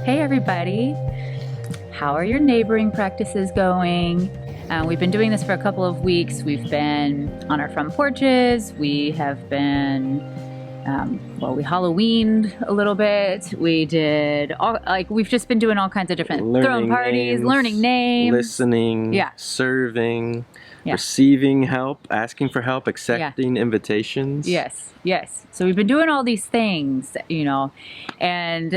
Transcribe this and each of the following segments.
Hey everybody, how are your neighboring practices going? We've been doing this for a couple of weeks. We've been on our front porches. We have been, we Halloweened a little bit. We did we've just been doing all kinds of different throwing parties, learning names, listening, serving, receiving help, asking for help, accepting invitations. Yes. So we've been doing all these things, and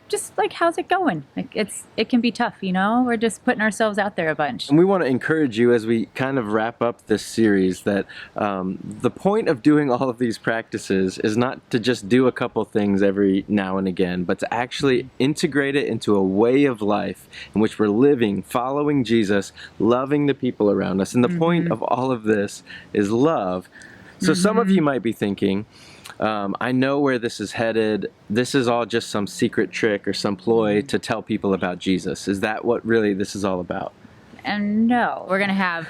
just like, how's it going? Like, it can be tough, We're just putting ourselves out there a bunch. And we want to encourage you as we kind of wrap up this series that the point of doing all of these practices is not to just do a couple things every now and again, but to actually integrate it into a way of life in which we're living, following Jesus, loving the people around us. And the point of all of this is love. So some of you might be thinking, I know where this is headed. This is all just some secret trick or some ploy to tell people about Jesus. Is that what really this is all about? And no, we're going to have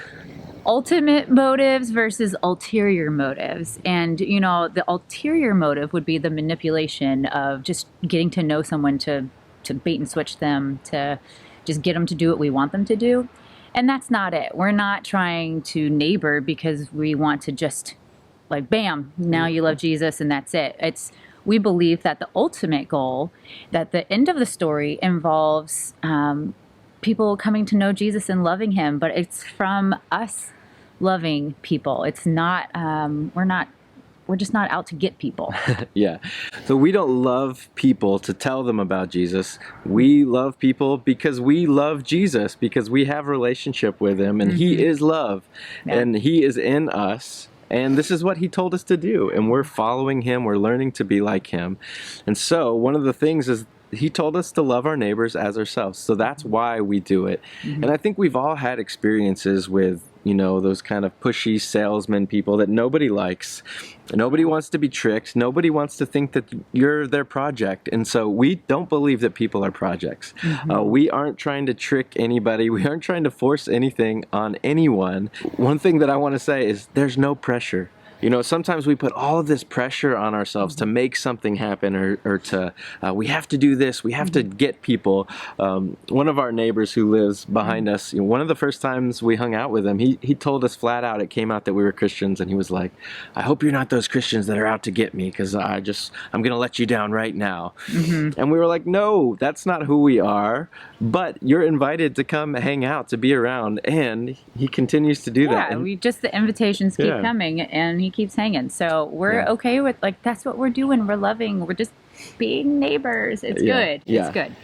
ultimate motives versus ulterior motives. And, the ulterior motive would be the manipulation of just getting to know someone to bait and switch them, to just get them to do what we want them to do. And that's not it. We're not trying to neighbor because we want to just, like, bam, now you love Jesus and that's it. We believe that the ultimate goal, that the end of the story involves people coming to know Jesus and loving him, but it's from us loving people. It's not, we're just not out to get people. Yeah. So we don't love people to tell them about Jesus. We love people because we love Jesus, because we have a relationship with him, and he is love, and he is in us. And this is what he told us to do. And we're following him. We're learning to be like him. And so one of the things is he told us to love our neighbors as ourselves. So that's why we do it. And I think we've all had experiences with, those kind of pushy salesman people that nobody likes. Nobody wants to be tricked. Nobody wants to think that you're their project. And so we don't believe that people are projects. We aren't trying to trick anybody. We aren't trying to force anything on anyone. One thing that I want to say is there's no pressure. Sometimes we put all of this pressure on ourselves to make something happen, or to, we have to do this, we have to get people. One of our neighbors who lives behind us, one of the first times we hung out with him, he told us flat out, it came out that we were Christians, and he was like, I hope you're not those Christians that are out to get me, because I'm going to let you down right now. And we were like, no, that's not who we are, but you're invited to come hang out, to be around, and he continues to do that. Yeah, the invitations keep coming, and he keeps hanging. So we're okay with, that's what we're doing. We're loving. We're just being neighbors. It's good. It's good.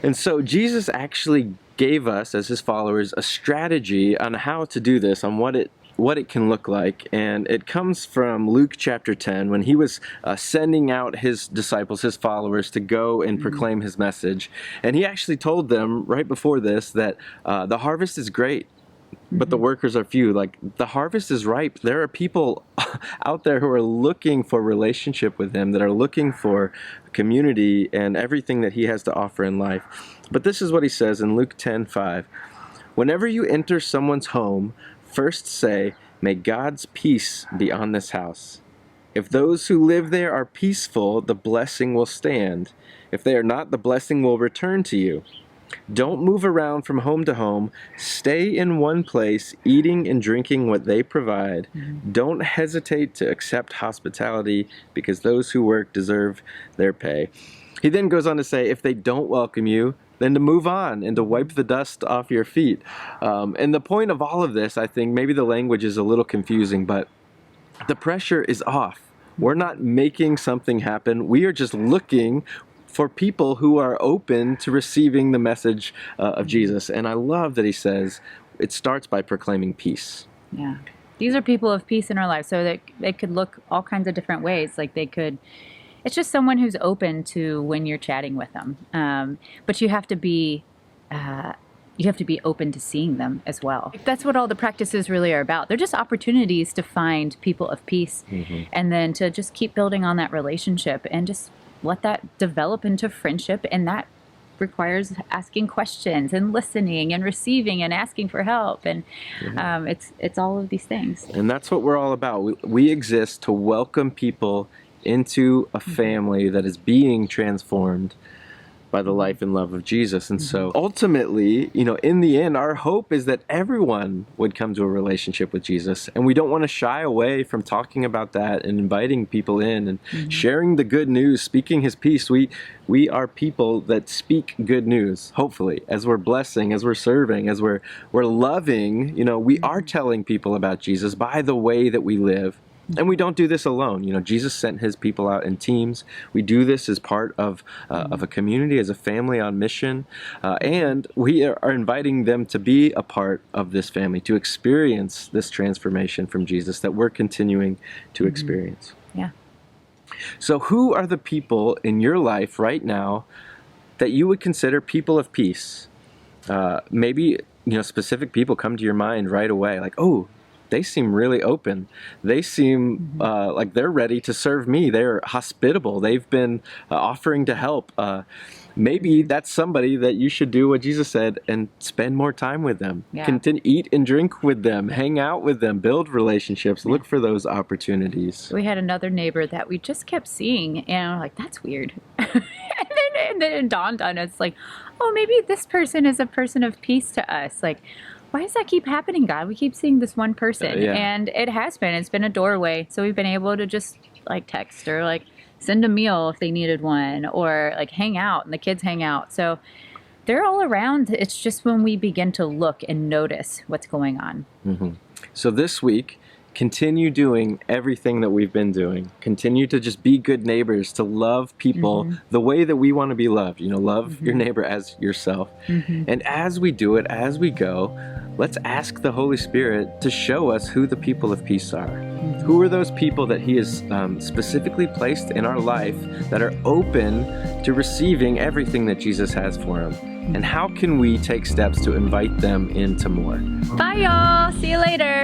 And so Jesus actually gave us, as his followers, a strategy on how to do this, on what it can look like. And it comes from Luke chapter 10, when he was sending out his disciples, his followers, to go and proclaim his message. And he actually told them right before this that the harvest is great, but the workers are few. Like, the harvest is ripe. There are people out there who are looking for relationship with him, that are looking for community and everything that he has to offer in life. But this is what he says in Luke 10:5. Whenever you enter someone's home, first say, may God's peace be on this house. If those who live there are peaceful, the blessing will stand. If they are not, the blessing will return to you. Don't move around from home to home. Stay in one place, eating and drinking what they provide. Don't hesitate to accept hospitality, because those who work deserve their pay. He then goes on to say, if they don't welcome you, then to move on and to wipe the dust off your feet. And the point of all of this, I think, maybe the language is a little confusing, but the pressure is off. We're not making something happen. We are just looking for people who are open to receiving the message of Jesus. And I love that he says it starts by proclaiming peace. Yeah. These are people of peace in our lives. So that they could look all kinds of different ways. It's just someone who's open to when you're chatting with them. But you have to be open to seeing them as well. That's what all the practices really are about. They're just opportunities to find people of peace, and then to just keep building on that relationship and just let that develop into friendship. And that requires asking questions and listening and receiving and asking for help. And it's all of these things. And that's what we're all about. We exist to welcome people into a family that is being transformed by the life and love of Jesus. And so ultimately, in the end, our hope is that everyone would come to a relationship with Jesus. And we don't want to shy away from talking about that and inviting people in and sharing the good news, speaking his peace. We are people that speak good news, hopefully, as we're blessing, as we're serving, as we're loving. We are telling people about Jesus by the way that we live. And we don't do this alone. Jesus sent his people out in teams. We do this as part of a community, as a family on mission. And we are inviting them to be a part of this family, to experience this transformation from Jesus that we're continuing to experience. Yeah. So who are the people in your life right now that you would consider people of peace? Maybe, specific people come to your mind right away, like, oh, they seem really open. They seem like they're ready to serve me. They're hospitable. They've been offering to help. Maybe that's somebody that you should do what Jesus said and spend more time with them. Yeah. Continue, eat and drink with them, hang out with them, build relationships, look for those opportunities. We had another neighbor that we just kept seeing, and I'm like, that's weird. and then it dawned on us, like, oh, maybe this person is a person of peace to us. Like, why does that keep happening, God? We keep seeing this one person. Yeah. And it has been. It's been a doorway. So we've been able to just text or send a meal if they needed one, or hang out, and the kids hang out. So they're all around. It's just when we begin to look and notice what's going on. So this week, continue doing everything that we've been doing. Continue to just be good neighbors, to love people the way that we want to be loved. Love your neighbor as yourself. And as we do it, as we go, let's ask the Holy Spirit to show us who the people of peace are. Who are those people that he has specifically placed in our life that are open to receiving everything that Jesus has for them? And how can we take steps to invite them into more? Bye, y'all. See you later.